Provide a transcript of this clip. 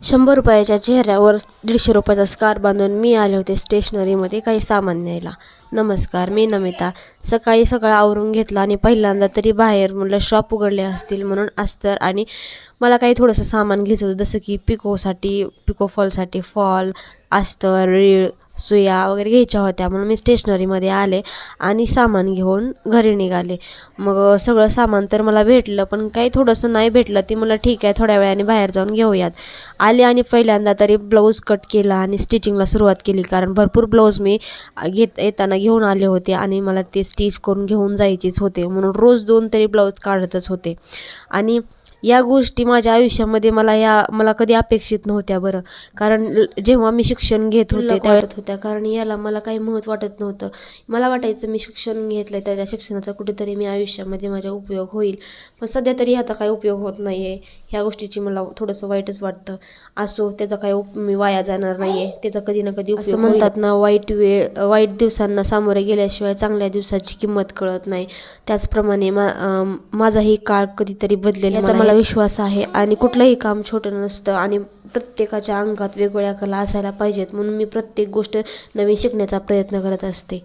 100 रुपयाच्या चेहऱ्यावर 150 रुपयाचा स्कार्फ बांधून मी आले होते स्टेशनरीमध्ये काही सामान न्यायला. नमस्कार, मी नमिता. सकाळी सकाळ आवरून घेतलं आणि पहिल्यांदा तरी बाहेर म्हणलं शॉप उघडले असतील म्हणून अस्तर आणि मला काही थोडंसं सामान घ्यायचं होतं, जसं की पिको फॉल, अस्तर, रीळ, सुया वगैरे घ्यायच्या होत्या. म्हणून मी स्टेशनरीमध्ये आले आणि सामान घेऊन घरी निघाले. मग सगळं सामान तर मला भेटलं, पण काही थोडंसं नाही भेटलं. ते मला ठीक आहे, थोड्या वेळाने बाहेर जाऊन घेऊयात आले आणि पहिल्यांदा तरी ब्लाऊज कट केला आणि स्टिचिंगला सुरुवात केली, कारण भरपूर ब्लाऊज मी येताना घेऊन आले होते आणि मला ते स्टिच करून घेऊन जायचेच होते. म्हणून रोज 2 तरी ब्लाऊज काढतच होते. आणि या गोष्टी माझ्या आयुष्यामध्ये मला कधी अपेक्षित नव्हत्या बरं. कारण जेव्हा मी शिक्षण घेत होते त्यावेळेत होत्या, कारण याला मला काही महत्त्व वाटत नव्हतं. मला वाटायचं मी शिक्षण घेतलं तर त्या शिक्षणाचा कुठेतरी मी आयुष्यामध्ये माझ्या उपयोग होईल, पण सध्या तरी ह्याचा काही उपयोग होत नाही आहे. ह्या गोष्टीची मला थोडंसं वाईटच वाटतं. असो, त्याचा काही मी वाया जाणार नाही आहे, त्याचा कधी ना कधी उपयोग म्हणतात ना, वाईट दिवसांना सामोरे गेल्याशिवाय चांगल्या दिवसाची किंमत कळत नाही. त्याचप्रमाणे माझाही काळ कधीतरी बदलेल याचा मला विश्वास आहे. आणि कुठलंही काम छोटं नसतं आणि प्रत्येकाच्या अंगात वेगवेगळ्या कला असायला पाहिजेत, म्हणून मी प्रत्येक गोष्ट नवीन शिकण्याचा प्रयत्न करत असते.